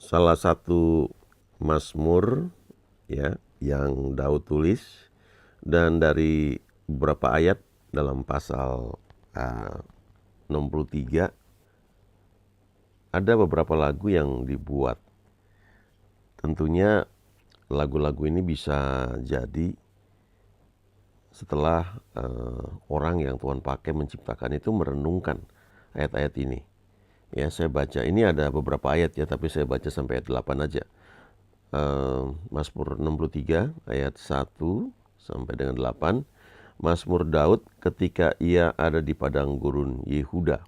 salah satu Mazmur ya yang Daud tulis, dan dari beberapa ayat dalam pasal 63 ada beberapa lagu yang dibuat. Tentunya lagu-lagu ini bisa jadi setelah orang yang Tuhan pakai menciptakan itu merenungkan ayat-ayat ini. Ya, saya baca ini ada beberapa ayat ya, tapi saya baca sampai ayat 8 aja. Mazmur 63 ayat 1 sampai dengan 8. Mazmur Daud ketika ia ada di padang gurun Yehuda.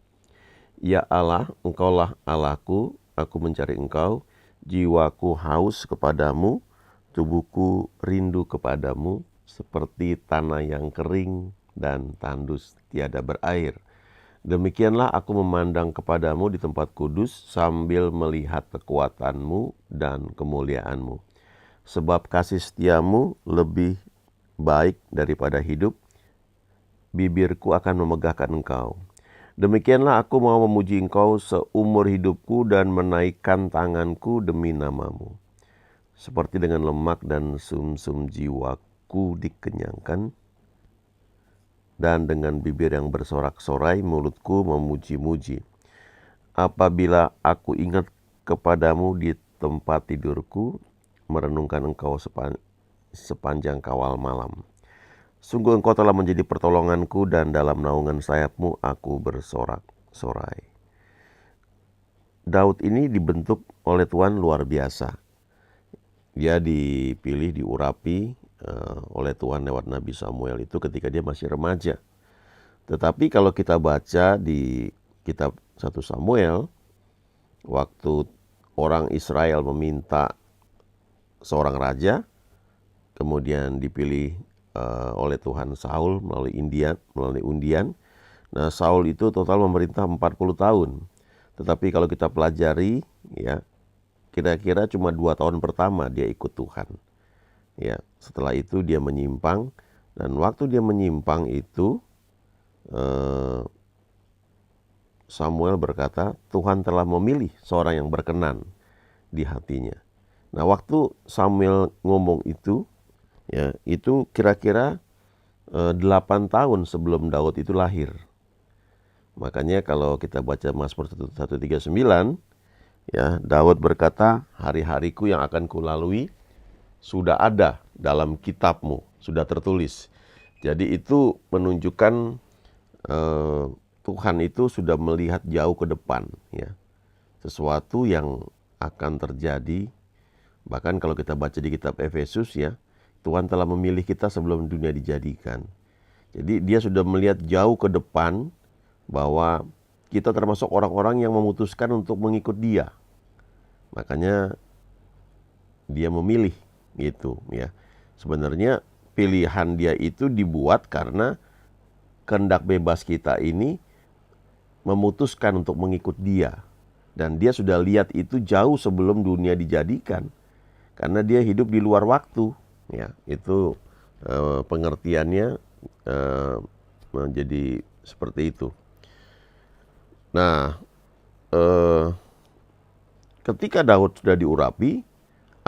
Ya Allah, Engkaulah Allahku, aku mencari Engkau, jiwaku haus kepadamu, tubuhku rindu kepadamu, seperti tanah yang kering dan tandus tiada berair. Demikianlah aku memandang kepadamu di tempat kudus sambil melihat kekuatanmu dan kemuliaanmu. Sebab kasih setiamu lebih baik daripada hidup, bibirku akan memegahkan engkau. Demikianlah aku mau memuji engkau seumur hidupku dan menaikkan tanganku demi namamu. Seperti dengan lemak dan sumsum jiwaku dikenyangkan, dan dengan bibir yang bersorak-sorai mulutku memuji-muji. Apabila aku ingat kepadamu di tempat tidurku, merenungkan engkau sepanjang kawal malam. Sungguh engkau telah menjadi pertolonganku, dan dalam naungan sayapmu aku bersorak-sorai. Daud ini dibentuk oleh Tuhan luar biasa. Dia dipilih, diurapi oleh Tuhan lewat Nabi Samuel itu ketika dia masih remaja. Tetapi kalau kita baca di kitab 1 Samuel, waktu orang Israel meminta seorang raja, kemudian dipilih oleh Tuhan Saul melalui undian. Nah, Saul itu total memerintah 40 tahun. Tetapi kalau kita pelajari ya, kira-kira cuma 2 tahun pertama dia ikut Tuhan. Ya, setelah itu dia menyimpang, dan waktu dia menyimpang itu Samuel berkata, Tuhan telah memilih seorang yang berkenan di hatinya. Nah, waktu Samuel ngomong itu, ya, itu kira-kira 8 tahun sebelum Daud itu lahir. Makanya kalau kita baca Mazmur 139, ya, Daud berkata, hari-hariku yang akan kulalui sudah ada dalam kitabmu, sudah tertulis. Jadi itu menunjukkan Tuhan itu sudah melihat jauh ke depan, ya, sesuatu yang akan terjadi. Bahkan kalau kita baca di kitab Efesus, ya, Tuhan telah memilih kita sebelum dunia dijadikan. Jadi dia sudah melihat jauh ke depan bahwa kita termasuk orang-orang yang memutuskan untuk mengikut dia. Makanya dia memilih gitu, ya. Sebenarnya pilihan dia itu dibuat karena kehendak bebas kita ini memutuskan untuk mengikut dia. Dan dia sudah lihat itu jauh sebelum dunia dijadikan. Karena dia hidup di luar waktu, ya. Itu pengertiannya menjadi seperti itu. Nah, ketika Daud sudah diurapi,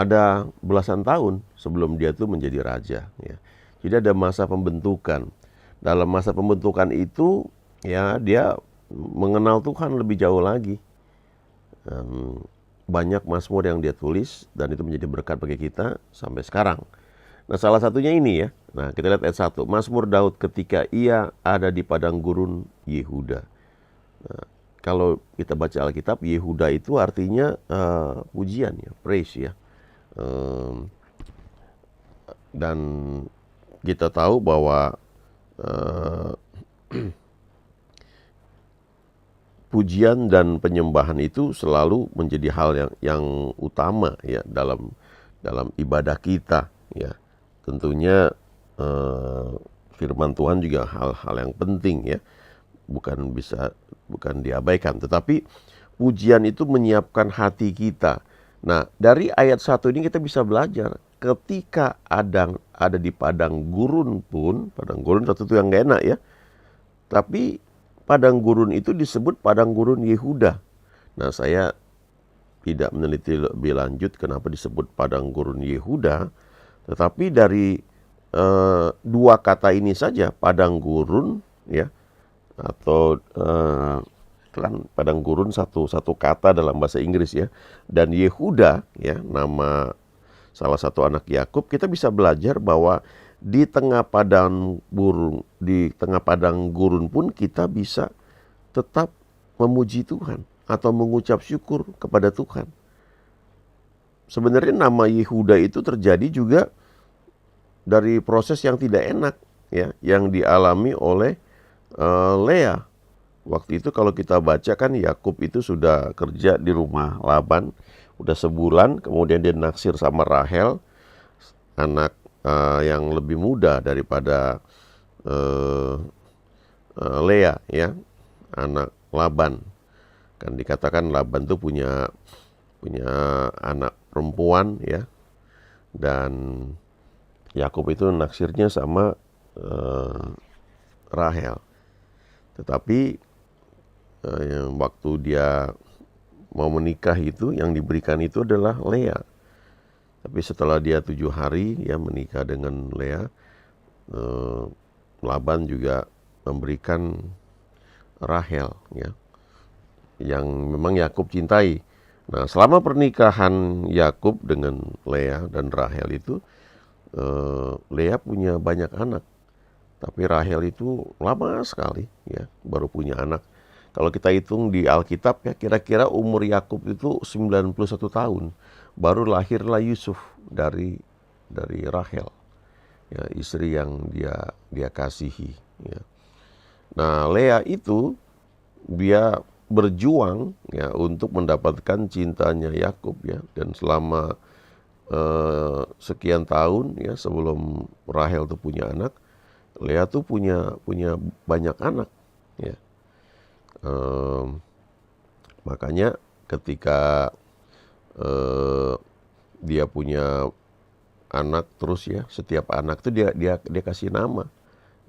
ada belasan tahun sebelum dia itu menjadi raja, ya. Jadi ada masa pembentukan. Dalam masa pembentukan itu, ya, dia mengenal Tuhan lebih jauh lagi. Banyak mazmur yang dia tulis, dan itu menjadi berkat bagi kita sampai sekarang. Nah, salah satunya ini, ya. Nah, kita lihat ayat 1. Mazmur Daud ketika ia ada di padang gurun Yehuda. Nah, kalau kita baca Alkitab, Yehuda itu artinya pujian, ya, praise, ya. Dan kita tahu bahwa pujian dan penyembahan itu selalu menjadi hal yang utama, ya, dalam ibadah kita, ya. Tentunya firman Tuhan juga hal-hal yang penting, ya, bukan diabaikan. Tetapi pujian itu menyiapkan hati kita. Nah, dari ayat 1 ini kita bisa belajar ketika ada di padang gurun pun, padang gurun satu itu yang gak enak, ya. Tapi padang gurun itu disebut padang gurun Yehuda. Nah, saya tidak meneliti lebih lanjut kenapa disebut padang gurun Yehuda, tetapi dari dua kata ini saja, padang gurun, ya, atau kan padang gurun satu kata dalam bahasa Inggris, ya, dan Yehuda, ya, nama salah satu anak Yakub, kita bisa belajar bahwa di tengah padang gurun pun kita bisa tetap memuji Tuhan atau mengucap syukur kepada Tuhan. Sebenarnya nama Yehuda itu terjadi juga dari proses yang tidak enak, ya, yang dialami oleh Lea. Waktu itu kalau kita baca kan Yakub itu sudah kerja di rumah Laban udah sebulan, kemudian dia naksir sama Rahel, anak yang lebih muda daripada Lea, ya, anak Laban. Kan dikatakan Laban tuh punya anak perempuan, ya, dan Yakub itu naksirnya sama Rahel. Tetapi waktu dia mau menikah itu yang diberikan itu adalah Lea. Tapi setelah dia 7 hari ya menikah dengan Lea, Laban juga memberikan Rahel, ya, yang memang Yakub cintai. Nah, selama pernikahan Yakub dengan Lea dan Rahel itu, Lea punya banyak anak. Tapi Rahel itu lama sekali, ya, baru punya anak. Kalau kita hitung di Alkitab, ya, kira-kira umur Yakub itu 91 tahun. Baru lahirlah Yusuf dari Rahel, ya, istri yang dia kasihi, ya. Nah, Lea itu dia berjuang, ya, untuk mendapatkan cintanya Yakub, ya, dan selama sekian tahun, ya, sebelum Rahel tuh punya anak, Lea tuh punya banyak anak, ya. Makanya ketika dia punya anak terus, ya, setiap anak tuh dia kasih nama,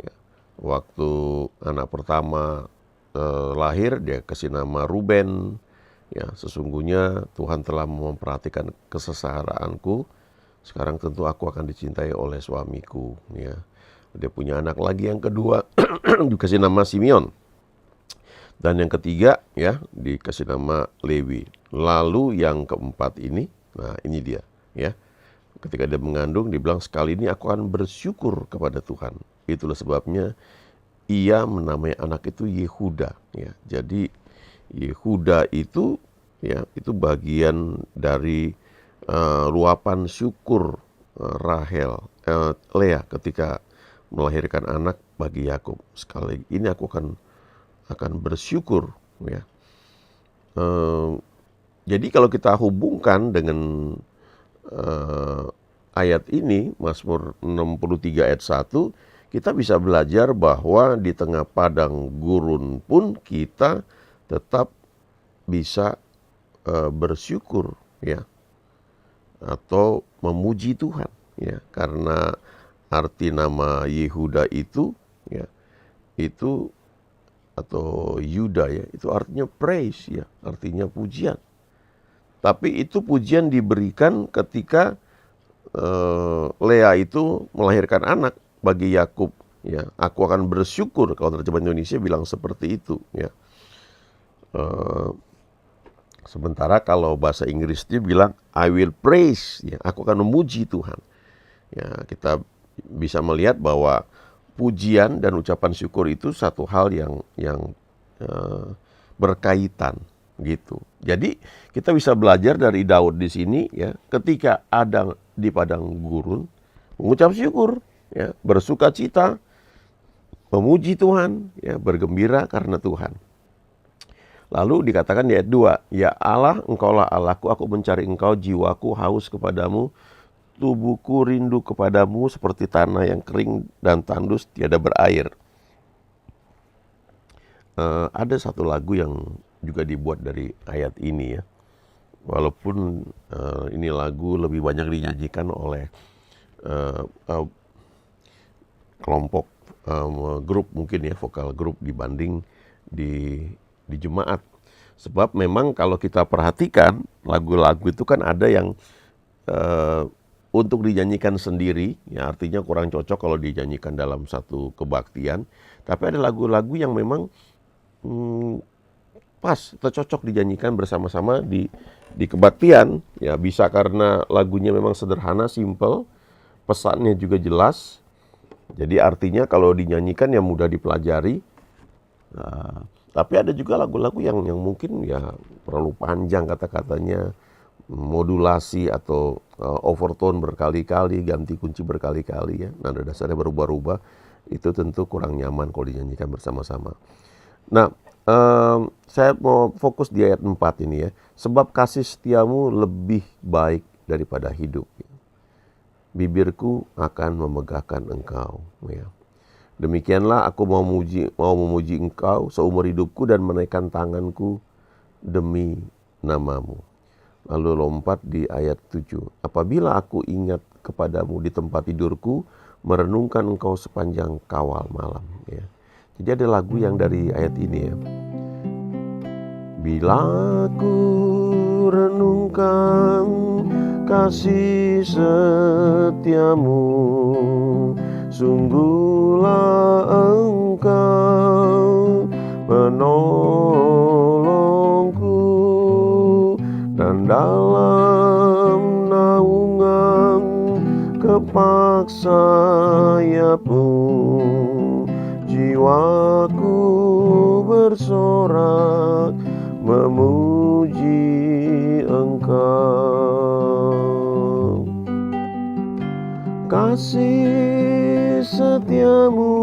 ya. Waktu anak pertama lahir dia kasih nama Ruben, ya, sesungguhnya Tuhan telah memperhatikan kesesaraanku, sekarang tentu aku akan dicintai oleh suamiku, ya. Dia punya anak lagi yang kedua dikasih nama Simeon. Dan yang ketiga, ya, dikasih nama Lewi. Lalu yang keempat ini, nah ini dia, ya. Ketika dia mengandung, dibilang sekali ini aku akan bersyukur kepada Tuhan. Itulah sebabnya ia menamai anak itu Yehuda, ya. Jadi Yehuda itu, ya, itu bagian dari luapan syukur Lea ketika melahirkan anak bagi Yakub. Sekali ini aku akan bersyukur, ya. Jadi kalau kita hubungkan dengan ayat ini, Mazmur 63 ayat 1, kita bisa belajar bahwa di tengah padang gurun pun kita tetap bisa bersyukur, ya, atau memuji Tuhan, ya, karena arti nama Yehuda itu, ya, itu atau Yuda, ya, itu artinya praise, ya, artinya pujian. Tapi itu pujian diberikan ketika Lea itu melahirkan anak bagi Yakub, ya. Aku akan bersyukur, kalau terjemahan Indonesia bilang seperti itu, ya. Sementara kalau bahasa Inggris dia bilang I will praise, ya, aku akan memuji Tuhan. Ya, kita bisa melihat bahwa pujian dan ucapan syukur itu satu hal yang berkaitan, gitu. Jadi kita bisa belajar dari Daud di sini, ya, ketika ada di padang gurun mengucap syukur, ya, bersuka cita, memuji Tuhan, ya, bergembira karena Tuhan. Lalu dikatakan di ayat 2, ya Allah, engkaulah Allahku, aku mencari engkau, jiwaku haus kepadamu, tubuhku rindu kepadamu seperti tanah yang kering dan tandus tiada berair. Ada satu lagu yang juga dibuat dari ayat ini, ya. Walaupun ini lagu lebih banyak dinyanyikan oleh kelompok grup mungkin, ya, vokal grup dibanding di jemaat. Sebab memang kalau kita perhatikan lagu-lagu itu kan ada yang untuk dinyanyikan sendiri, ya artinya kurang cocok kalau dinyanyikan dalam satu kebaktian. Tapi ada lagu-lagu yang memang pas atau cocok dinyanyikan bersama-sama di kebaktian. Ya bisa karena lagunya memang sederhana, simple, pesannya juga jelas. Jadi artinya kalau dinyanyikan ya mudah dipelajari. Nah, tapi ada juga lagu-lagu yang mungkin ya terlalu panjang kata-katanya, modulasi atau overtone berkali-kali, ganti kunci berkali-kali ya. Nada dasarnya berubah-ubah. Itu tentu kurang nyaman kalau dinyanyikan bersama-sama. Nah, saya mau fokus di ayat 4 ini ya. Sebab kasih setiamu lebih baik daripada hidup. Bibirku akan memegahkan engkau. Ya. Demikianlah aku mau memuji engkau seumur hidupku dan menaikkan tanganku demi namamu. Lalu lompat di ayat 7. Apabila aku ingat kepadamu di tempat tidurku, merenungkan engkau sepanjang kawal malam. Ya. Jadi ada lagu yang dari ayat ini ya. Bila aku renungkan kasih setiamu, sungguhlah engkau menolongku, dan dalam naungan kepak sayapmu, jiwaku bersorak memuji engkau. Kasih setiamu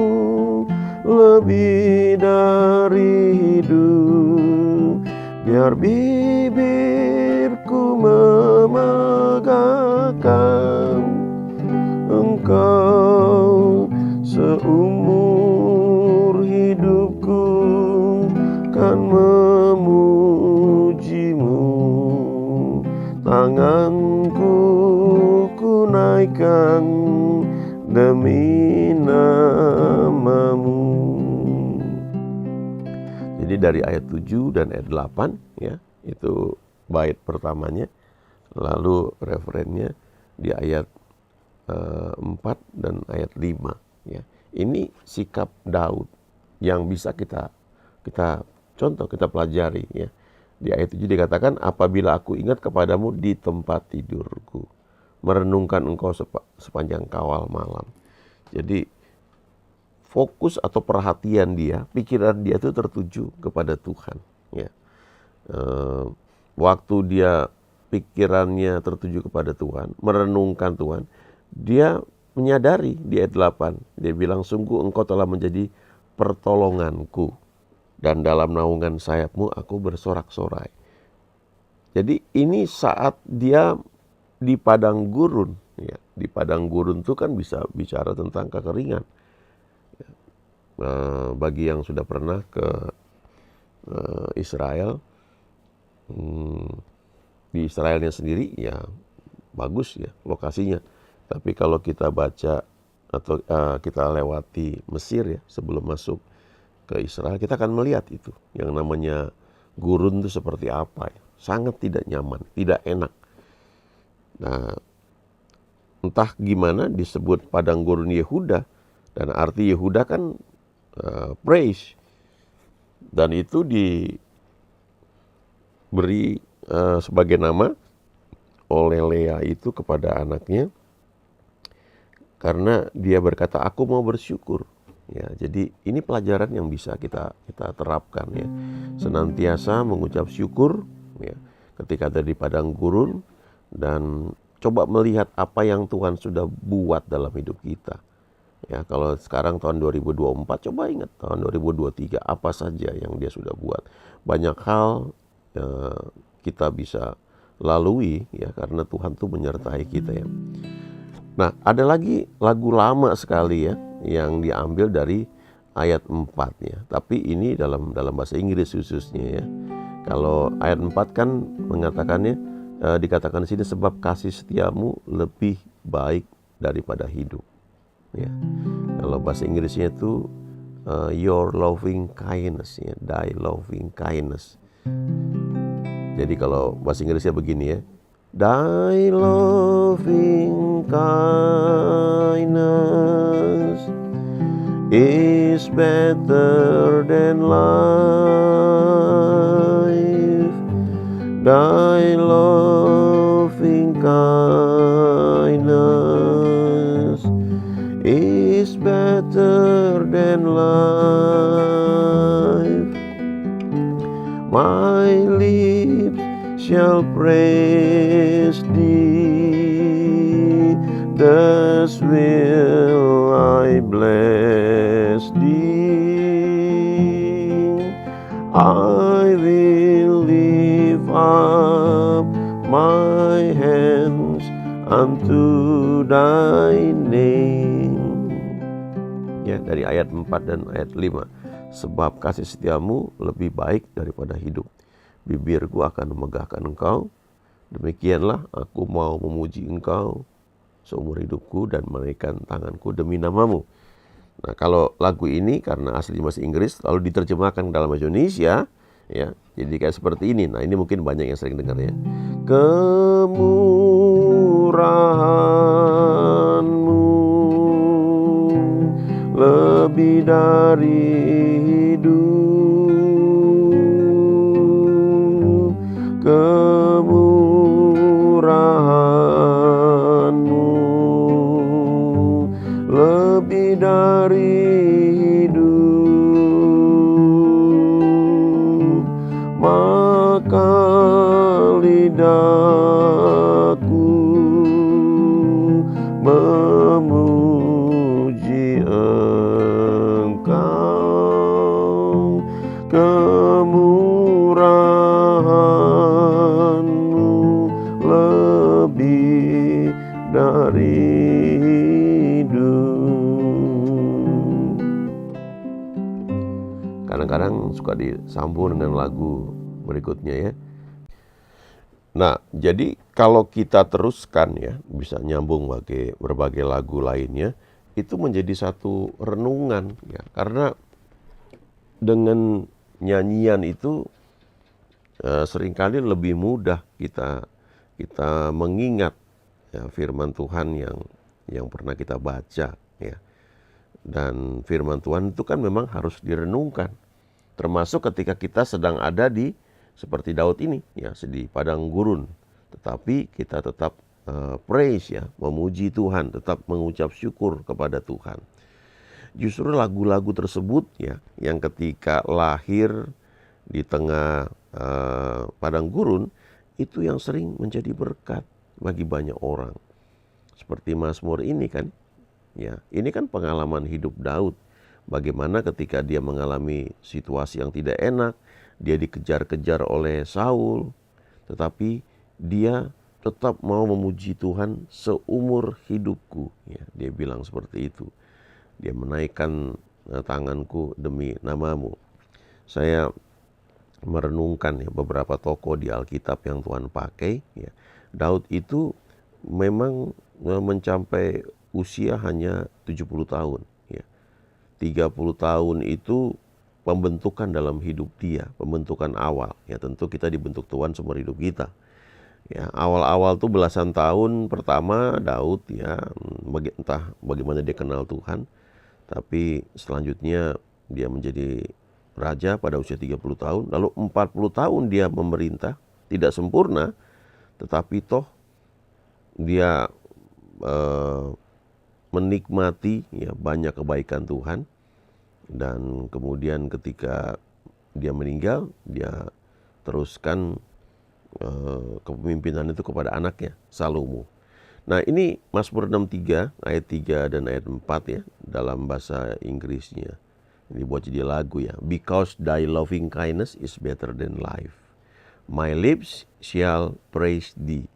lebih dari hidup, biar bibirku memegahkan engkau seumur hidupku, kan memujimu. Tanganku ku naikkan demi namamu. Jadi dari ayat 7 dan ayat 8 ya, itu bait pertamanya. Lalu referennya di ayat 4 dan ayat 5 ya. Ini sikap Daud yang bisa kita contoh, kita pelajari ya. Di ayat 7 dikatakan, apabila aku ingat kepadamu di tempat tidurku, merenungkan engkau sepanjang kawal malam. Jadi fokus atau perhatian dia, pikiran dia itu tertuju kepada Tuhan ya. Waktu dia pikirannya tertuju kepada Tuhan, merenungkan Tuhan, dia menyadari di ayat 8, dia bilang, sungguh engkau telah menjadi pertolonganku, dan dalam naungan sayapmu aku bersorak-sorai. Jadi ini saat dia di padang gurun ya. Di padang gurun itu kan bisa bicara tentang kekeringan. Bagi yang sudah pernah ke Israel, di Israelnya sendiri ya bagus ya lokasinya. Tapi kalau kita baca atau kita lewati Mesir ya sebelum masuk ke Israel, kita akan melihat itu. Yang namanya gurun itu seperti apa ya. Sangat tidak nyaman, tidak enak. Nah, entah gimana disebut padang gurun Yehuda. Dan arti Yehuda kan praise. Dan itu diberi sebagai nama oleh Lea itu kepada anaknya. Karena dia berkata, aku mau bersyukur. Ya, jadi ini pelajaran yang bisa kita terapkan ya. Senantiasa mengucap syukur ya, ketika ada di padang gurun, dan coba melihat apa yang Tuhan sudah buat dalam hidup kita. Ya, kalau sekarang tahun 2024, coba ingat tahun 2023 apa saja yang dia sudah buat. Banyak hal kita bisa lalui ya karena Tuhan tuh menyertai kita ya. Nah, ada lagi lagu lama sekali ya yang diambil dari ayat 4 ya. Tapi ini dalam bahasa Inggris khususnya ya. Kalau ayat 4 kan mengatakannya, dikatakan di sini, sebab kasih setiamu lebih baik daripada hidup. Ya. Kalau bahasa Inggrisnya itu your loving kindness ya, thy loving kindness. Jadi kalau bahasa Inggrisnya begini ya. Thy loving kindness is better than life. Thy loving kindness is better than life. My lips shall praise thee, thus will I bless thee. I will lift up my hands unto thy name. Ya, dari ayat 4 dan ayat 5. Sebab kasih setiamu lebih baik daripada hidup. Bibirku akan memegahkan engkau. Demikianlah aku mau memuji engkau seumur hidupku dan menaikkan tanganku demi namamu. Nah, kalau lagu ini karena asli bahasa Inggris lalu diterjemahkan dalam bahasa Indonesia, ya, jadi kayak seperti ini. Nah, ini mungkin banyak yang sering dengar ya. Kemurahanmu lebih dari hidup, kemurahanmu lebih dari hidup, maka lidahku memuji engkau. Kemurahanmu lebih dari hidup. Kadang-kadang suka disambung dengan lagu berikutnya ya. Nah, jadi kalau kita teruskan ya, bisa nyambung berbagai lagu lainnya, itu menjadi satu renungan ya. Karena dengan nyanyian itu seringkali lebih mudah kita mengingat ya, firman Tuhan yang pernah kita baca ya. Dan firman Tuhan itu kan memang harus direnungkan. Termasuk ketika kita sedang ada di seperti Daud ini ya, di padang gurun. Tetapi kita tetap praise ya, memuji Tuhan, tetap mengucap syukur kepada Tuhan. Justru lagu-lagu tersebut ya, yang ketika lahir di tengah padang gurun, itu yang sering menjadi berkat bagi banyak orang. Seperti Mazmur ini kan, ya, ini kan pengalaman hidup Daud. Bagaimana ketika dia mengalami situasi yang tidak enak, dia dikejar-kejar oleh Saul, tetapi dia tetap mau memuji Tuhan seumur hidupku. Ya, dia bilang seperti itu. Dia menaikkan tanganku demi namamu. Saya merenungkan ya, beberapa tokoh di Alkitab yang Tuhan pakai. Ya. Daud itu memang mencapai usia hanya 70 tahun. Ya. 30 tahun itu pembentukan dalam hidup dia, pembentukan awal. Ya, tentu kita dibentuk Tuhan seumur hidup kita. Ya, awal-awal tuh belasan tahun pertama Daud ya, entah bagaimana dia kenal Tuhan. Tapi selanjutnya dia menjadi raja pada usia 30 tahun. Lalu 40 tahun dia memerintah, tidak sempurna. Tetapi toh dia menikmati ya, banyak kebaikan Tuhan. Dan kemudian ketika dia meninggal, dia teruskan kepemimpinan itu kepada anaknya, Salomo. Nah, ini Mazmur 63 ayat 3 dan ayat 4 ya, dalam bahasa Inggrisnya. Ini buat jadi lagu ya. Because thy loving kindness is better than life. My lips shall praise thee.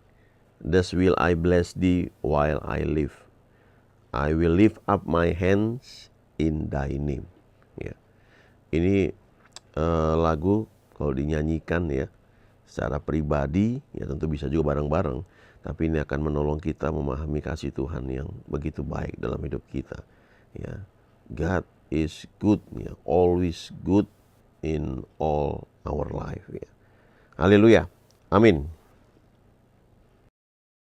Thus will I bless thee while I live. I will lift up my hands in thy name. Ya. Ini lagu kalau dinyanyikan ya secara pribadi ya tentu bisa juga bareng-bareng. Tapi ini akan menolong kita memahami kasih Tuhan yang begitu baik dalam hidup kita. Ya, God is good, ya, always good in all our life. Ya. Haleluya. Amin.